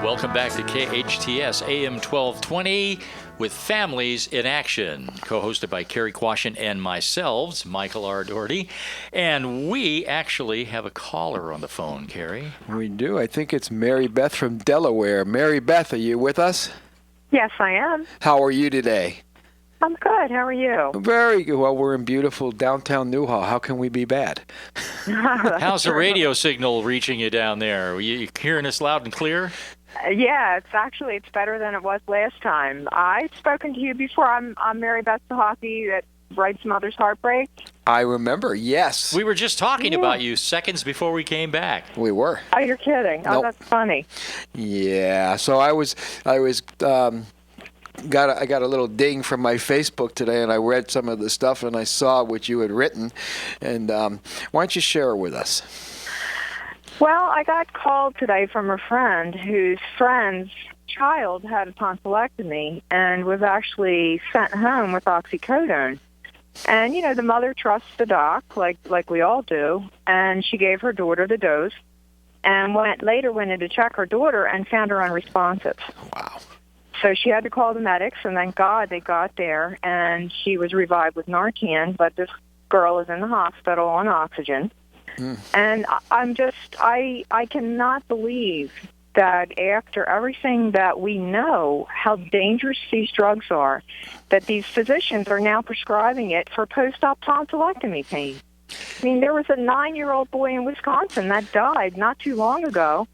Welcome back to KHTS AM 1220 with Families in Action, co-hosted by Cary Quashen and myself, Michael R. Doherty. And we actually have a caller on the phone, Cary. We do. I think it's Mary Beth from Delaware. Mary Beth, are you with us? Yes, I am. How are you today? I'm good. How are you? Very good. Well, we're in beautiful downtown Newhall. How can we be bad? How's the radio signal reaching you down there? Are you hearing us loud and clear? Yeah, it's better than it was last time. I've spoken to you before. I'm Mary Beth Sahaki that writes Mother's Heartbreak. I remember, yes. We were just talking about you seconds before we came back. We were. Oh, you're kidding. Nope. Oh, that's funny. Yeah, so I got a little ding from my Facebook today, and I read some of the stuff, and I saw what you had written. And why don't you share it with us? Well, I got called today from a friend whose friend's child had a tonsillectomy and was actually sent home with oxycodone. And, the mother trusts the doc, like we all do, and she gave her daughter the dose and later went in to check her daughter and found her unresponsive. Wow. So she had to call the medics, and thank God they got there, and she was revived with Narcan, but this girl is in the hospital on oxygen. And I cannot believe that after everything that we know, how dangerous these drugs are, that these physicians are now prescribing it for post-op tonsillectomy pain. I mean, there was a 9-year-old boy in Wisconsin that died not too long ago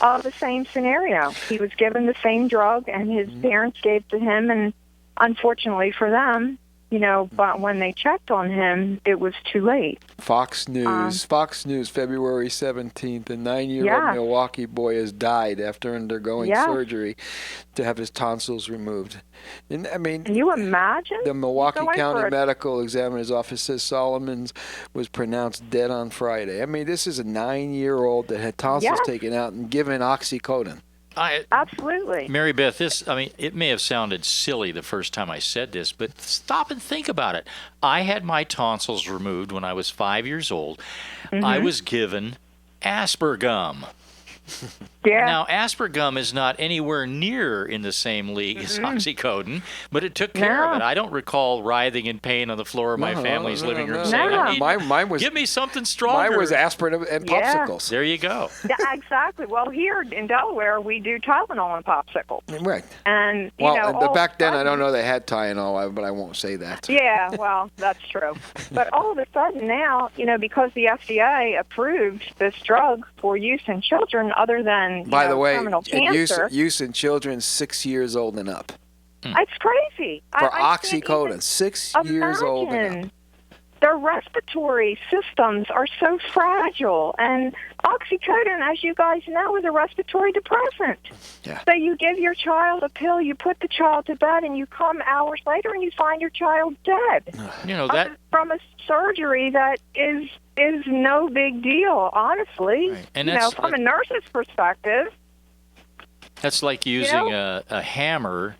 of the same scenario. He was given the same drug, and his parents gave to him, and unfortunately for them, but when they checked on him, it was too late. Fox News, February 17th, a 9-year-old Milwaukee boy has died after undergoing surgery to have his tonsils removed. And I mean, can you imagine? The Milwaukee County Medical Examiner's Office says Solomon's was pronounced dead on Friday. I mean, this is a 9-year-old that had tonsils taken out and given oxycodone. Absolutely. Mary Beth, it may have sounded silly the first time I said this, but stop and think about it. I had my tonsils removed when I was 5 years old. I was given Aspergum. Yeah. Now, Aspergum is not anywhere near in the same league as oxycodone, but it took care of it. I don't recall writhing in pain on the floor of my family's living room saying, mine was, give me something stronger. Mine was aspirin and popsicles. There you go. Yeah, exactly. Well, here in Delaware, we do Tylenol and popsicles. Right. And, back then, I don't know they had Tylenol, but I won't say that. Yeah, well, that's true. But all of a sudden now, because the FDA approved this drug for use in children other than By the way, terminal cancer. use in children 6 years old and up. It's crazy. For oxycodone, 6 years old and up. Their respiratory systems are so fragile, and oxycodone, as you guys know, is a respiratory depressant. Yeah. So you give your child a pill, you put the child to bed, and you come hours later and you find your child dead. That from a surgery that is no big deal, honestly. Right. And from a nurse's perspective. That's like using a hammer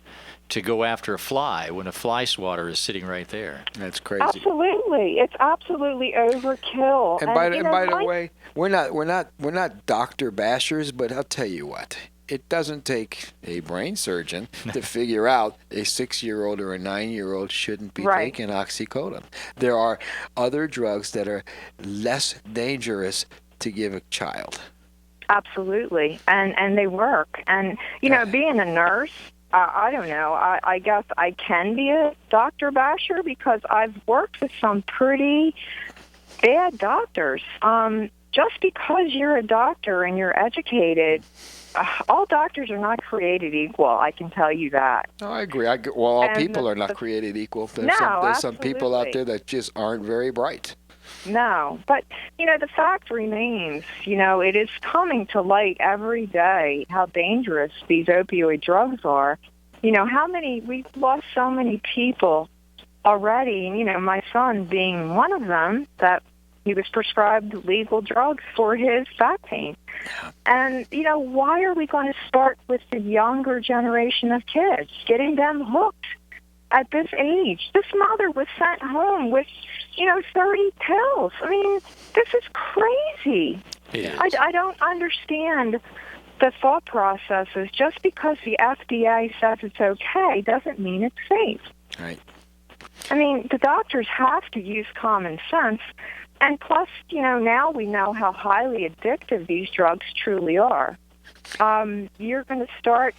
to go after a fly when a fly swatter is sitting right there. That's crazy. Absolutely, it's absolutely overkill. And by the way, we're not doctor bashers, but I'll tell you what. It doesn't take a brain surgeon to figure out a 6-year-old or a 9-year-old shouldn't be taking oxycodone. There are other drugs that are less dangerous to give a child. Absolutely, and they work. And being a nurse, I don't know. I guess I can be a doctor basher because I've worked with some pretty bad doctors. Just because you're a doctor and you're educated, all doctors are not created equal. I can tell you that. No, I agree. All people are not created equal. There's some people out there that just aren't very bright. No, but, the fact remains, it is coming to light every day how dangerous these opioid drugs are. We've lost so many people already, my son being one of them, that he was prescribed legal drugs for his back pain. And, why are we going to start with the younger generation of kids, getting them hooked at this age? This mother was sent home with, 30 pills. I mean, this is crazy. Yeah. I don't understand the thought process is just because the FDA says it's okay doesn't mean it's safe. Right. I mean, the doctors have to use common sense. And plus, now we know how highly addictive these drugs truly are. You're going to start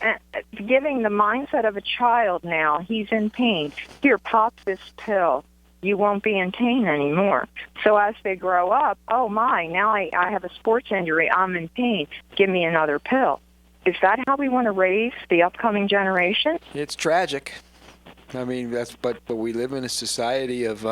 giving the mindset of a child now. He's in pain. Here, pop this pill. You won't be in pain anymore. So as they grow up, oh my, now I have a sports injury. I'm in pain. Give me another pill. Is that how we want to raise the upcoming generation? It's tragic. I mean, but we live in a society of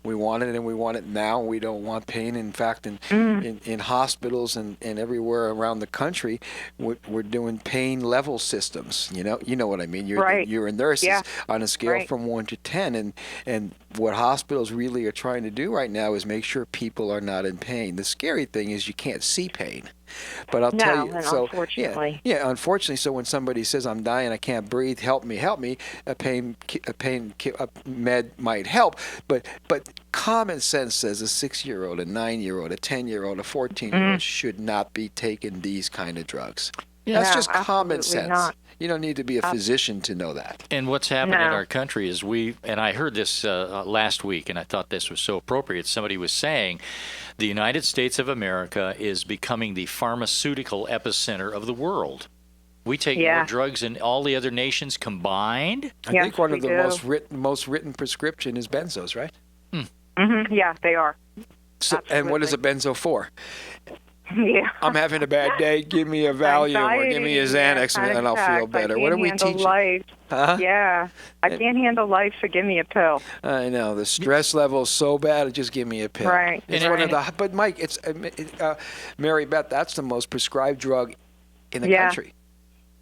we want it and we want it now. We don't want pain. In fact, in hospitals and everywhere around the country, we're doing pain level systems. You know what I mean. You're a nurse on a scale from 1 to 10, and what hospitals really are trying to do right now is make sure people are not in pain. The scary thing is you can't see pain. But I'll tell you, unfortunately. Unfortunately. So when somebody says, "I'm dying, I can't breathe, help me," a pain med might help. But common sense says a 6-year-old, a 9-year-old, a 10-year-old, a 14-year-old should not be taking these kind of drugs. That's just common sense. Not. You don't need to be a physician to know that. And what's happened in our country is and I heard this last week, and I thought this was so appropriate. Somebody was saying the United States of America is becoming the pharmaceutical epicenter of the world. We take more drugs than all the other nations combined. I think one of the most written prescription is benzos, right? Mm-hmm. Yeah, they are. So, and what is a benzo for? Yeah. I'm having a bad day. Give me a Valium or give me a Xanax, and I'll feel better. What do we teach? Life. Huh? Yeah. I can't handle life, so give me a pill. I know. The stress level is so bad, just give me a pill. Right. But Mike, it's Mary Beth, that's the most prescribed drug in the country.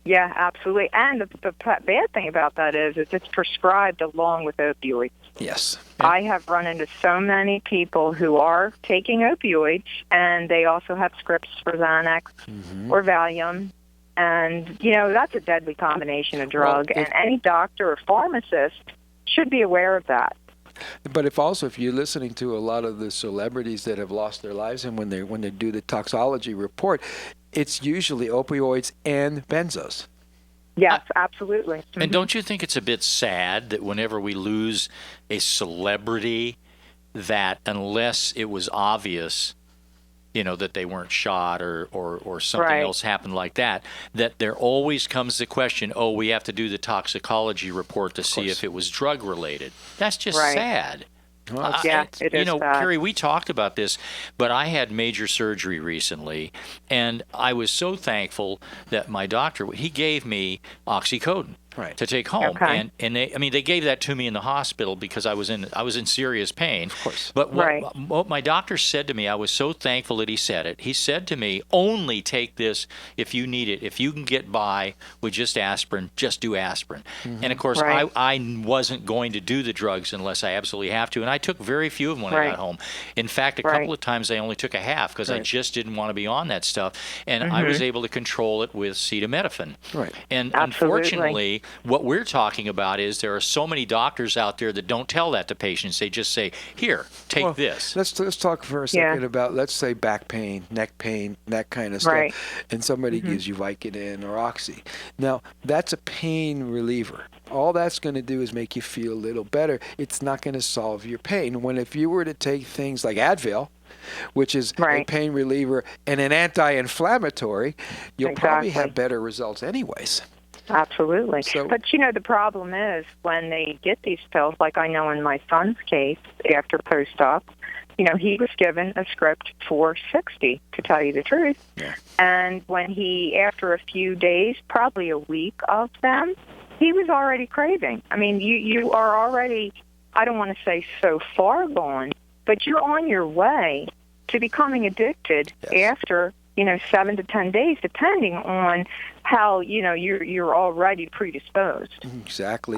Yeah, absolutely. And the bad thing about that is it's prescribed along with opioids. Yes. I have run into so many people who are taking opioids, and they also have scripts for Xanax or Valium. And, that's a deadly combination of drug. And any doctor or pharmacist should be aware of that. But if you're listening to a lot of the celebrities that have lost their lives, and when they do the toxicology report, it's usually opioids and benzos. Yes, absolutely. And don't you think it's a bit sad that whenever we lose a celebrity, that unless it was obvious, that they weren't shot or something else happened like that there always comes the question, we have to do the toxicology report to see if it was drug related. That's just sad. Well, it is sad. Cary, we talked about this, but I had major surgery recently, and I was so thankful that my doctor, he gave me oxycodone to take home, and they gave that to me in the hospital because I was in serious pain. Of course. But what my doctor said to me, I was so thankful that he said it. He said to me, "Only take this if you need it. If you can get by with just aspirin, just do aspirin." And of course, I wasn't going to do the drugs unless I absolutely have to, and I took very few of them when I got home. In fact, a couple of times I only took a half because I just didn't want to be on that stuff, and I was able to control it with acetaminophen. Right. And unfortunately, what we're talking about is there are so many doctors out there that don't tell that to patients. They just say, "Here, take this." Let's talk for a second about, let's say, back pain, that kind of stuff, and somebody gives you Vicodin or Oxy. Now, that's a pain reliever. All that's going to do is make you feel a little better. It's not going to solve your pain. If you were to take things like Advil, which is a pain reliever and an anti-inflammatory, you'll probably have better results anyways. Absolutely. But, the problem is when they get these pills, like I know in my son's case, after post-op, he was given a script for 60, to tell you the truth. Yeah. And when after a few days, probably a week of them, he was already craving. I mean, you are already, I don't want to say so far gone, but you're on your way to becoming addicted after 7 to 10 days, depending on how, you're already predisposed. Exactly.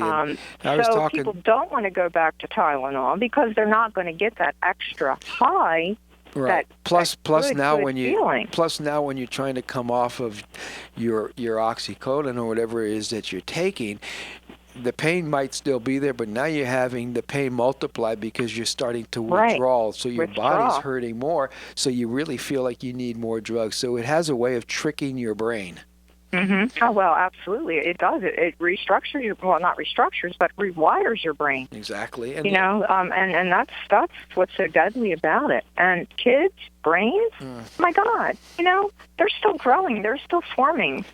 People don't want to go back to Tylenol because they're not going to get that extra high. Right. Plus now when you're trying to come off of your oxycodone or whatever it is that you're taking, the pain might still be there, but now you're having the pain multiply because you're starting to withdraw. So your body's hurting more. So you really feel like you need more drugs. So it has a way of tricking your brain. Oh, well, absolutely. It does. It restructures your, well, not restructures, but rewires your brain. Exactly. And And that's what's so deadly about it. And kids' brains, my God, they're still growing. They're still forming.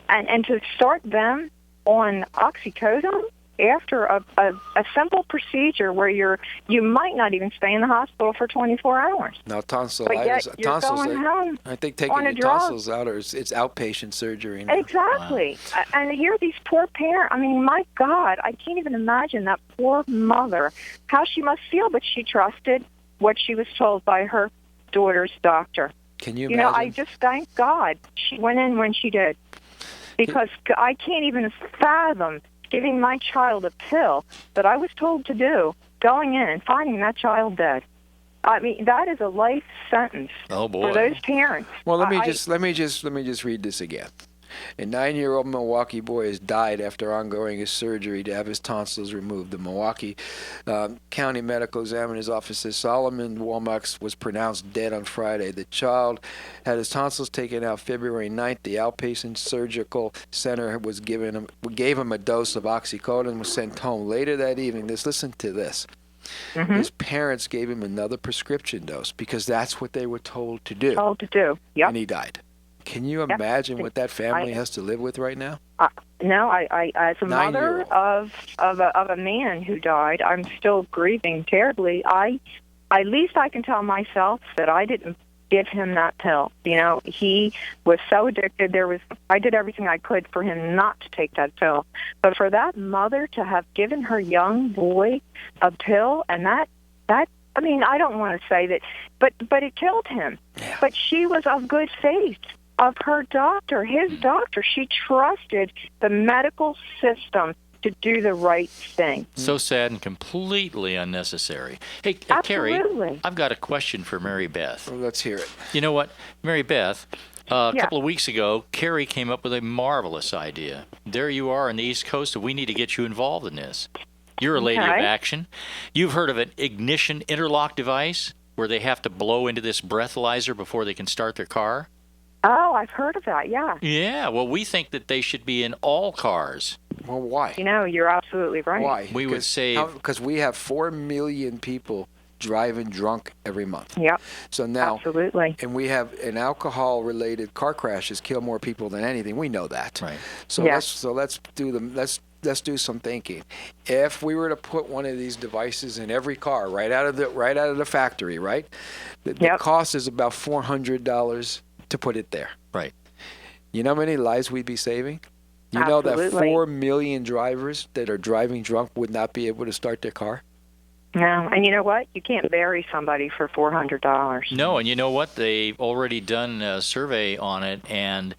And to start them on oxycodone after a simple procedure where you might not even stay in the hospital for 24 hours. Now But yet you're going home I think taking on a your drug. tonsils out it's outpatient surgery now. Exactly. Wow. And here these poor parents, I mean, my God, I can't even imagine that poor mother, how she must feel, but she trusted what she was told by her daughter's doctor. Can you imagine? I just thank God she went in when she did. Because I can't even fathom giving my child a pill that I was told to do, going in and finding that child dead. I mean, that is a life sentence for those parents. Well, let me just read this again. A 9-year-old Milwaukee boy has died after ongoing his surgery to have his tonsils removed. The Milwaukee County Medical Examiner's Office says Solomon Womack was pronounced dead on Friday. The child had his tonsils taken out February 9th. The outpatient surgical center gave him a dose of oxycodone and was sent home. Later that evening, listen to this. His parents gave him another prescription dose because that's what they were told to do. Yep. And he died. Can you imagine what that family has to live with right now? No, I as a mother of a man who died, I'm still grieving terribly. At least I can tell myself that I didn't give him that pill. He was so addicted. I did everything I could for him not to take that pill. But for that mother to have given her young boy a pill, and that I mean, I don't want to say that, but it killed him. Yeah. But she was of good faith. Of her doctor, his doctor. She trusted the medical system to do the right thing. So sad and completely unnecessary. Hey, Cary, I've got a question for Mary Beth. Well, let's hear it. You know what, Mary Beth, a couple of weeks ago, Cary came up with a marvelous idea. There you are on the East Coast, and we need to get you involved in this. You're a lady of action. You've heard of an ignition interlock device where they have to blow into this breathalyzer before they can start their car? Oh, I've heard of that, yeah. Yeah, well, we think that they should be in all cars. Well, why? You're absolutely right. Why? We would save... Because we have 4 million people driving drunk every month. Yep. So now... Absolutely. And we have alcohol-related car crashes kill more people than anything. We know that. Right. So let's do some thinking. If we were to put one of these devices in every car right out of the factory, right? The cost is about $400 to put it there. Right. You know how many lives we'd be saving? You know that 4 million drivers that are driving drunk would not be able to start their car? No, and you know what? You can't bury somebody for $400. No, and you know what? They've already done a survey on it, and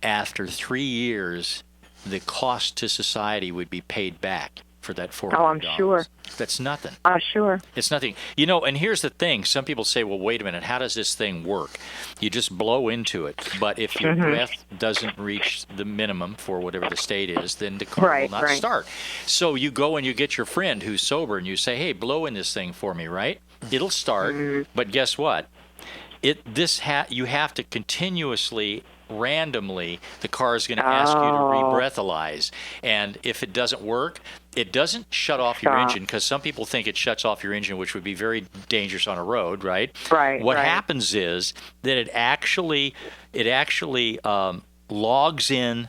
after 3 years, the cost to society would be paid back for that $400. Oh, I'm sure. That's nothing. Sure. It's nothing. And here's the thing. Some people say, well, wait a minute. How does this thing work? You just blow into it. But if your breath doesn't reach the minimum for whatever the state is, then the car will not start. So you go and you get your friend who's sober and you say, hey, blow in this thing for me, right? It'll start. But guess what? You have to continuously randomly, the car is going to ask you to rebreathalyze. And if it doesn't work, it doesn't shut off your engine, because some people think it shuts off your engine, which would be very dangerous on a road, right? Right. What happens is that it actually logs in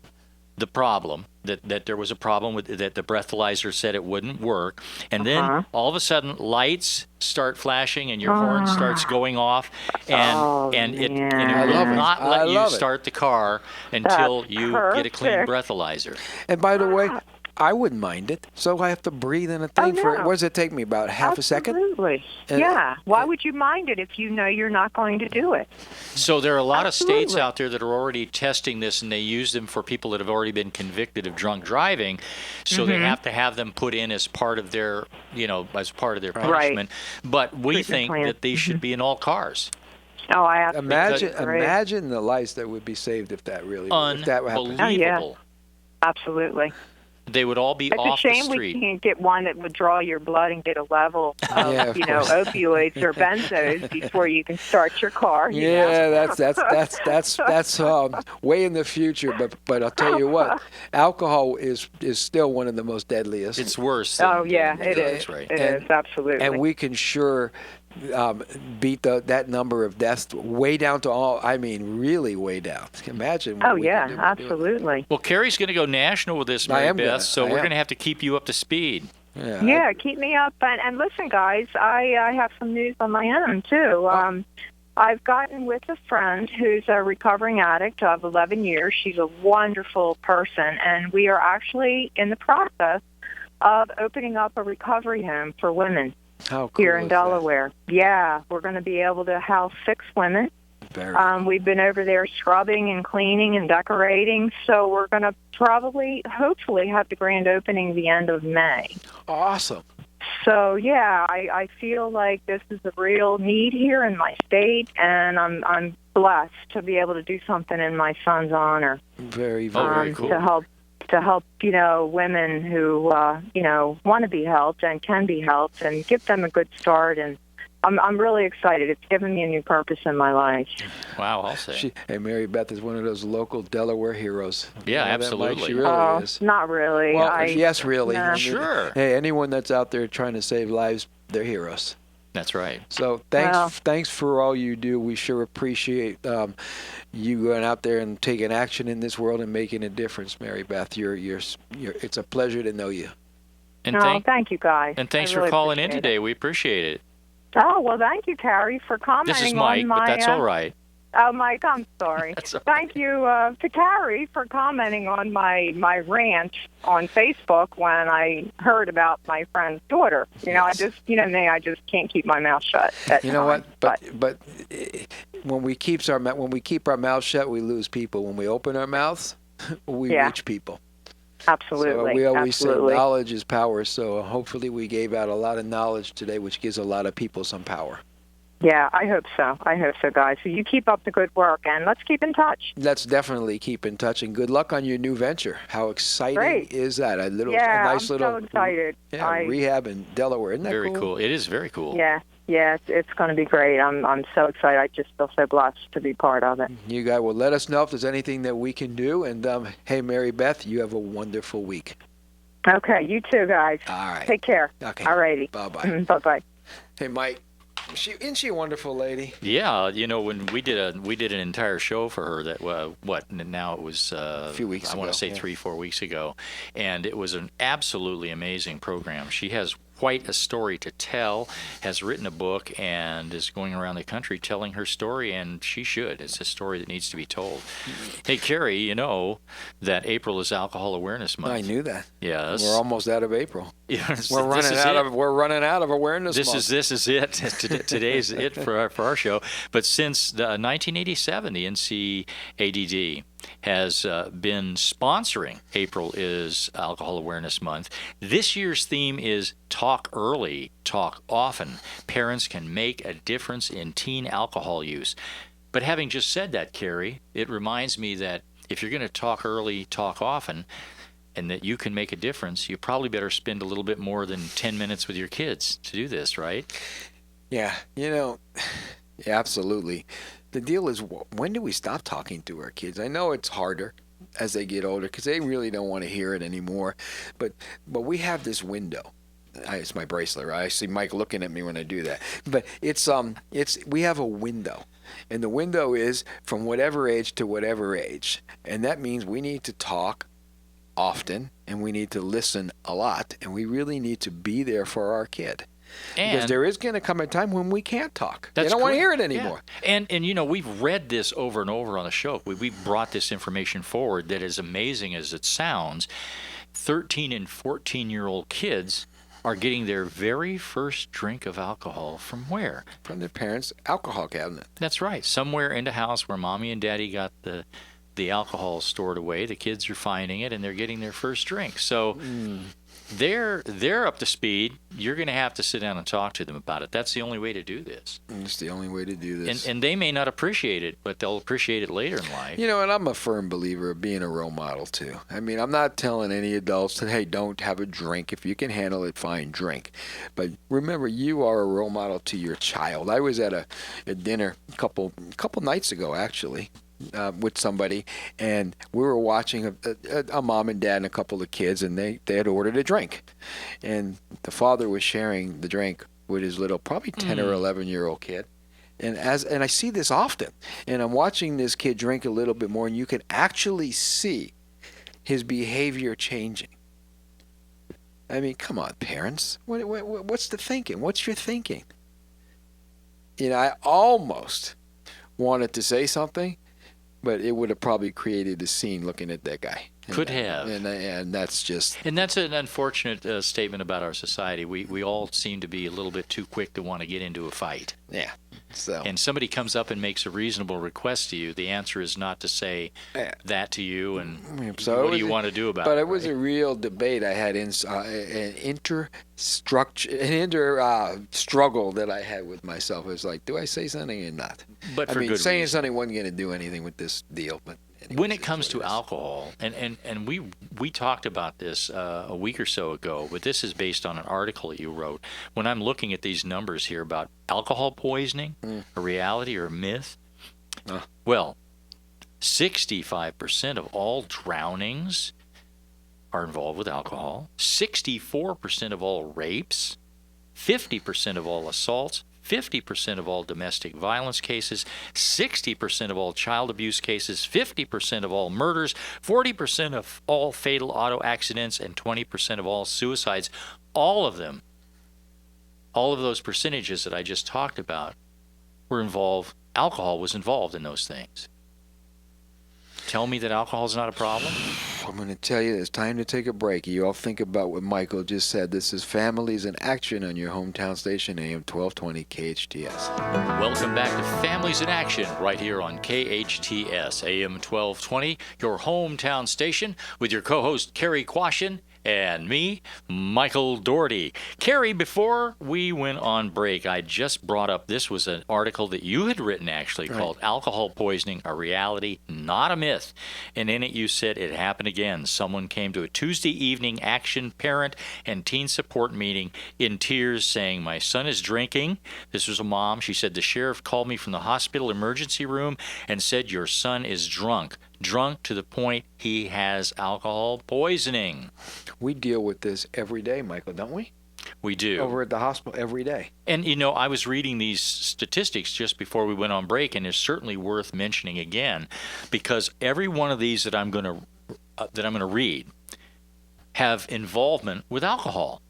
the problem, that there was a problem with that the breathalyzer said it wouldn't work, and then all of a sudden lights start flashing and your horn starts going off, and it will not let you start the car until you get a clean breathalyzer. And by the way, I wouldn't mind it. So I have to breathe in a thing for it. What does it take me, about half a second? Absolutely. Why would you mind it if you know you're not going to do it? So there are a lot of states out there that are already testing this, and they use them for people that have already been convicted of drunk driving. So they have to have them put in as part of their, punishment. But we think that these should be in all cars. Oh, I imagine the lives that would be saved if that really unbelievable. Absolutely. They would all be It's off a shame the street. we can't get one that would draw your blood and get a level of, Yeah, of course. opioids or benzos before you can start your car. you know? Yeah, that's way in the future. But I'll tell you what, alcohol is still one of the most deadliest. It's worse. Oh, yeah, it is. That's right. It is, absolutely. And we can sure beat that number of deaths way down to really way down. Imagine. Oh, yeah, absolutely. Well, Cary's going to go national with this, Mary Beth, so we're going to have to keep you up to speed. Yeah, keep me up. And listen, guys, I have some news on my own, too. I've gotten with a friend who's a recovering addict of 11 years. She's a wonderful person, and we are actually in the process of opening up a recovery home for women. How cool here in is Delaware. Yeah, we're going to be able to house 6 women. We've been over there scrubbing and cleaning and decorating, so we're going to hopefully have the grand opening the end of May. Awesome. So, yeah, I feel like this is a real need here in my state, and I'm blessed to be able to do something in my son's honor. Very, very cool. To help, women who, want to be helped and can be helped and give them a good start. And I'm really excited. It's given me a new purpose in my life. Wow, I'll say. Mary Beth is one of those local Delaware heroes. Yeah, absolutely. She really is. Not really. Well, yes, really. Nah. Sure. Hey, anyone that's out there trying to save lives, they're heroes. That's right. So thanks for all you do. We sure appreciate you going out there and taking action in this world and making a difference, Mary Beth. It's a pleasure to know you. And thank you, guys. And thanks really for calling in appreciate today. We appreciate it. Oh, well, thank you, Cary, for commenting This is Mike, on my... but that's all right. Oh, Mike, I'm sorry. That's all Thank you to Cary for commenting on my rant on Facebook when I heard about my friend's daughter. I just can't keep my mouth shut. You know what? But when we keep our mouth shut, we lose people. When we open our mouths, we reach people. Absolutely. So we always say knowledge is power. So hopefully we gave out a lot of knowledge today, which gives a lot of people some power. Yeah, I hope so, guys. So you keep up the good work, and let's keep in touch. Let's definitely keep in touch, and good luck on your new venture. How exciting is that? A nice little so excited. Rehab in Delaware. Isn't that very cool? It is very cool. Yeah, it's going to be great. I'm so excited. I just feel so blessed to be part of it. You guys will let us know if there's anything that we can do. And hey, Mary Beth, you have a wonderful week. Okay, you too, guys. All right. Take care. Okay. All righty. Bye-bye. Bye-bye. Hey, Mike. Isn't she a wonderful lady? Yeah, when we did an entire show for her that now it was a few weeks ago. I want to say 3-4 weeks ago, and it was an absolutely amazing program. She has quite a story to tell, has written a book, and is going around the country telling her story, and she should. It's a story that needs to be told. Hey, Cary, you know that April is Alcohol Awareness Month. I knew that. Yes. We're almost out of April. Yes, we're running out of awareness month. This is it. Today's it for our show. But since 1987, the NCADD has been sponsoring April is Alcohol Awareness Month. This year's theme is Talk Early, Talk Often. Parents can make a difference in teen alcohol use. But having just said that, Cary, it reminds me that if you're going to talk early, talk often, and that you can make a difference, you probably better spend a little bit more than 10 minutes with your kids to do this, right? Yeah, absolutely. The deal is, when do we stop talking to our kids? I know it's harder as they get older because they really don't want to hear it anymore. But we have this window. It's my bracelet, right? I see Mike looking at me when I do that. But we have a window. And the window is from whatever age to whatever age. And that means we need to talk often, and we need to listen a lot, and we really need to be there for our kid. Because there is going to come a time when we can't talk. They don't want to hear it anymore. Yeah. And we've read this over and over on the show. We brought this information forward that, as amazing as it sounds, 13 and 14-year-old kids are getting their very first drink of alcohol from where? From their parents' alcohol cabinet. That's right. Somewhere in the house where mommy and daddy got the alcohol stored away. The kids are finding it, and they're getting their first drink. So they're up to speed. You're going to have to sit down and talk to them about it. That's the only way to do this. It's the only way to do this. And they may not appreciate it, but they'll appreciate it later in life. You know, and I'm a firm believer of being a role model, too. I mean, I'm not telling any adults that, hey, don't have a drink. If you can handle it, fine, drink. But remember, you are a role model to your child. I was at a dinner a couple nights ago, actually, with somebody, and we were watching a mom and dad and a couple of kids, and they had ordered a drink. And the father was sharing the drink with his little, probably 10 or 11-year-old kid. And I see this often, and I'm watching this kid drink a little bit more, and you can actually see his behavior changing. I mean, come on, parents. What's the thinking? What's your thinking? You know, I almost wanted to say something, but it would have probably created a scene looking at that guy. Could have. And that's just... And that's an unfortunate statement about our society. We all seem to be a little bit too quick to want to get into a fight. Yeah. So. And somebody comes up and makes a reasonable request to you. The answer is not to say that to you and what do you want to do about it. But it was a real debate I had, an struggle that I had with myself. It was like, do I say something or not? But for I mean, good saying reason. something wasn't going to do anything with this deal. But anyways, When it comes to alcohol, and we talked about this a week or so ago, but this is based on an article that you wrote. When I'm looking at these numbers here about alcohol poisoning, a reality or a myth, well, 65% of all drownings are involved with alcohol, 64% of all rapes, 50% of all assaults, 50% of all domestic violence cases, 60% of all child abuse cases, 50% of all murders, 40% of all fatal auto accidents, and 20% of all suicides. All of them, all of those percentages that I just talked about were involved, alcohol was involved in those things. Tell me that alcohol is not a problem? I'm going to tell you, it's time to take a break. You all think about what Michael just said. This is Families in Action on your hometown station, AM 1220 KHTS. Welcome back to Families in Action right here on KHTS, AM 1220, your hometown station with your co-host Cary Quashen and me, Michael Doherty. Cary, before we went on break, I just brought up, this was an article that you had written actually called Alcohol Poisoning, a Reality, Not a Myth. And in it you said it happened again. Someone came to a Tuesday evening Action parent and teen support meeting in tears saying, my son is drinking. This was a mom. She said, the sheriff called me from the hospital emergency room and said, your son is drunk to the point he has alcohol poisoning. We deal with this every day, Michael, don't we? We do. Over at the hospital every day. And, you know, I was reading these statistics just before we went on break, and it's certainly worth mentioning again, because every one of these that I'm going to read have involvement with alcohol.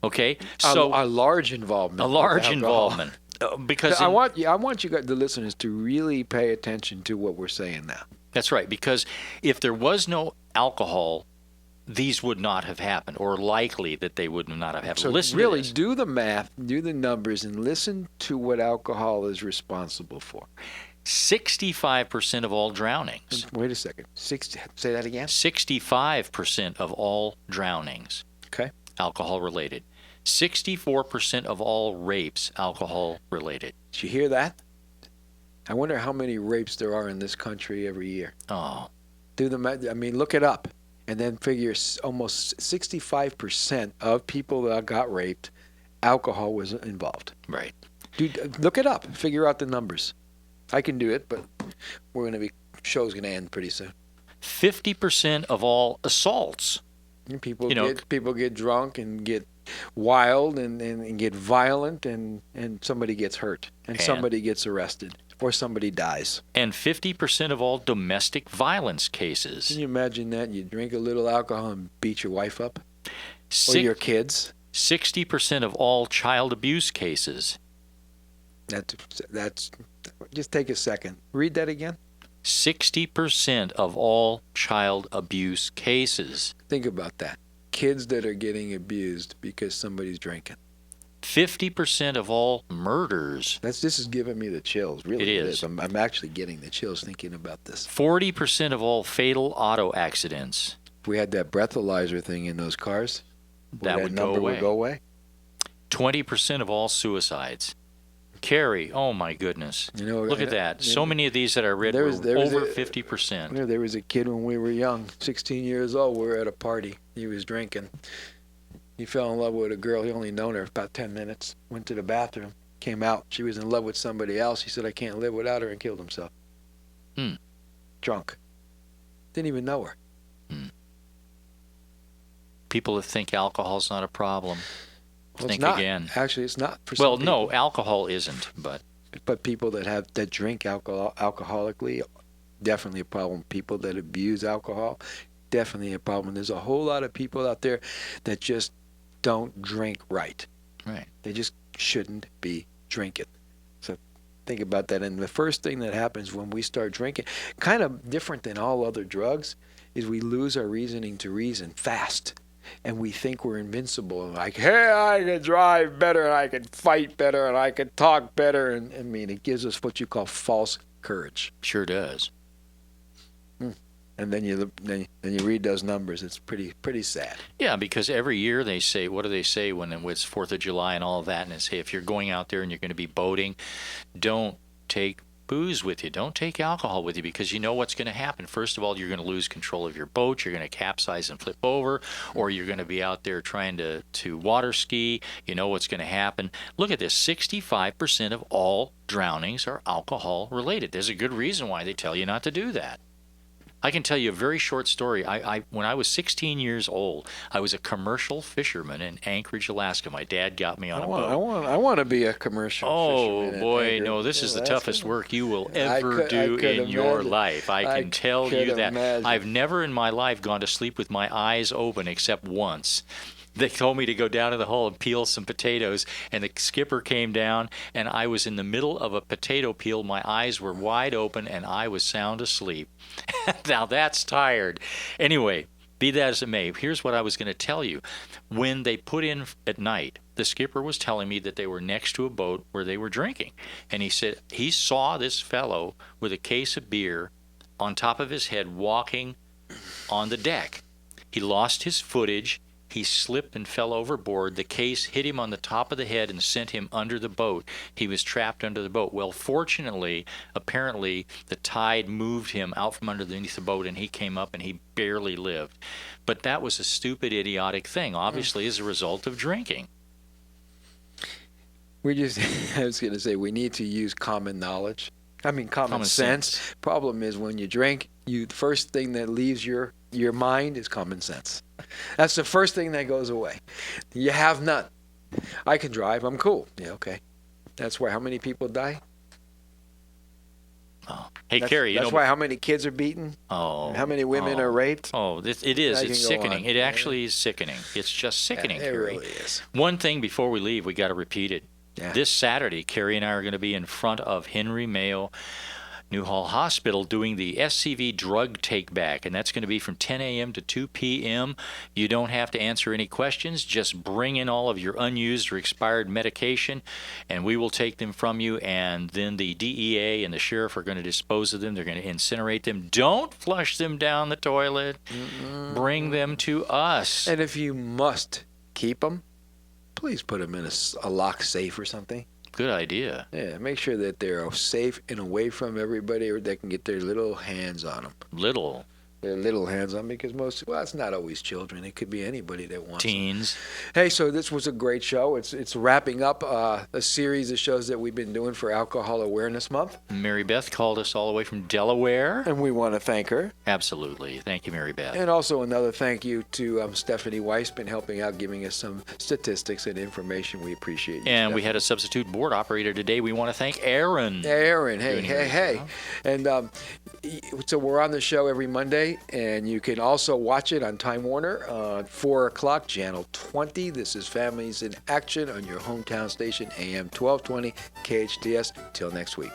Okay? So a large involvement. A large involvement. Because I want you guys, the listeners, to really pay attention to what we're saying now. That's right, because if there was no alcohol, these would not have happened, or likely that they would not have happened. So listen really, to this. do the math, do the numbers, and listen to what alcohol is responsible for. 65% of all drownings. Wait a second. Say that again? 65% of all drownings. Okay. Alcohol related. 64% of all rapes, alcohol related. Did you hear that? I wonder how many rapes there are in this country every year. Oh. Do the math. I mean, look it up, and then figure almost 65% of people that got raped, alcohol was involved. Right. Dude, look it up. Figure out the numbers. I can do it, but show's gonna end pretty soon. 50% of all assaults. People get drunk and get wild and get violent, and somebody gets hurt, and somebody gets arrested, or somebody dies. And 50% of all domestic violence cases. Can you imagine that? You drink a little alcohol and beat your wife up? Or your kids? 60% of all child abuse cases. That's just take a second. Read that again. 60% of all child abuse cases. Think about that. Kids that are getting abused because somebody's drinking. 50% of all murders. This is giving me the chills. Really, it is. I'm actually getting the chills thinking about this. 40% of all fatal auto accidents. If we had that breathalyzer thing in those cars, that would go away. Would go away? 20% of all suicides. Cary, oh my goodness. Look at that. So many of these that I read were over 50%. There was a kid when we were young, 16 years old. We were at a party. He was drinking. He fell in love with a girl. He only known her about 10 minutes. Went to the bathroom. Came out. She was in love with somebody else. He said, I can't live without her, and killed himself. Drunk. Didn't even know her. People that think alcohol's not a problem. Well, think it's not. again. Actually, it's not. For Well, some no, people. alcohol isn't, but people that drink alcohol alcoholically, definitely a problem. People that abuse alcohol, definitely a problem. There's a whole lot of people out there that just don't drink right. Right. They just shouldn't be drinking. So think about that. And the first thing that happens when we start drinking, kind of different than all other drugs, is we lose our reasoning to reason fast. And we think we're invincible. And like, hey, I can drive better, and I can fight better, and I can talk better. And I mean, it gives us what you call false courage. Sure does. And then you read those numbers. It's pretty sad. Yeah, because every year they say, what do they say when it's 4th of July and all of that? And they say, if you're going out there and you're going to be boating, don't take booze with you. Don't take alcohol with you, because you know what's going to happen. First of all, you're going to lose control of your boat. You're going to capsize and flip over, or you're going to be out there trying to water ski. You know what's going to happen. Look at this. 65% of all drownings are alcohol related. There's a good reason why they tell you not to do that. I can tell you a very short story. When I was 16 years old, I was a commercial fisherman in Anchorage, Alaska. My dad got me on a boat. I want to be a commercial fisherman. Oh, boy, no, this is the toughest work you will ever do in your life. I can tell you that. I've never in my life gone to sleep with my eyes open except once. They told me to go down to the hull and peel some potatoes, and the skipper came down, and I was in the middle of a potato peel. My eyes were wide open, and I was sound asleep. Now that's tired. Anyway, be that as it may, here's what I was going to tell you. When they put in at night, the skipper was telling me that they were next to a boat where they were drinking. And he said he saw this fellow with a case of beer on top of his head walking on the deck. He lost his footage. He slipped and fell overboard. The case hit him on the top of the head and sent him under the boat. He was trapped under the boat. Well, fortunately, apparently, the tide moved him out from underneath the boat, and he came up, and he barely lived. But that was a stupid, idiotic thing, obviously, as a result of drinking. I was going to say, we need to use common knowledge. I mean, common sense. Problem is, when you drink, the first thing that leaves your mind is common sense. That's the first thing that goes away. You have none. I can drive. I'm cool. Yeah, okay. That's why how many people die? Oh. Hey, Cary, that's why how many kids are beaten? Oh. How many women are raped? Oh, it is. It's sickening. It actually is sickening. It's just sickening, It Cary. really is. One thing before we leave, we got to repeat it. Yeah. This Saturday, Cary and I are going to be in front of Henry Mayo Newhall Hospital doing the SCV drug take back, and that's going to be from 10 a.m. to 2 p.m. You don't have to answer any questions. Just bring in all of your unused or expired medication, and we will take them from you, and then the DEA and the sheriff are going to dispose of them. They're going to incinerate them. Don't flush them down the toilet. Bring them to us. And if you must keep them, please put them in a lock safe or something. Good idea. Yeah, make sure that they're safe and away from everybody, or they can get their little hands on them. Their little hands on, because it's not always children. It could be anybody that wants teens. Hey, so this was a great show. It's wrapping up a series of shows that we've been doing for Alcohol Awareness Month. Mary Beth called us all the way from Delaware. And we want to thank her. Absolutely. Thank you, Mary Beth. And also another thank you to Stephanie Weiss, been helping out, giving us some statistics and information. We appreciate you, And Stephanie. We had a substitute board operator today. We want to thank Aaron. Hey. And so we're on the show every Monday, and you can also watch it on Time Warner, 4 o'clock, Channel 20. This is Families in Action on your hometown station, AM 1220 KHTS. Till next week.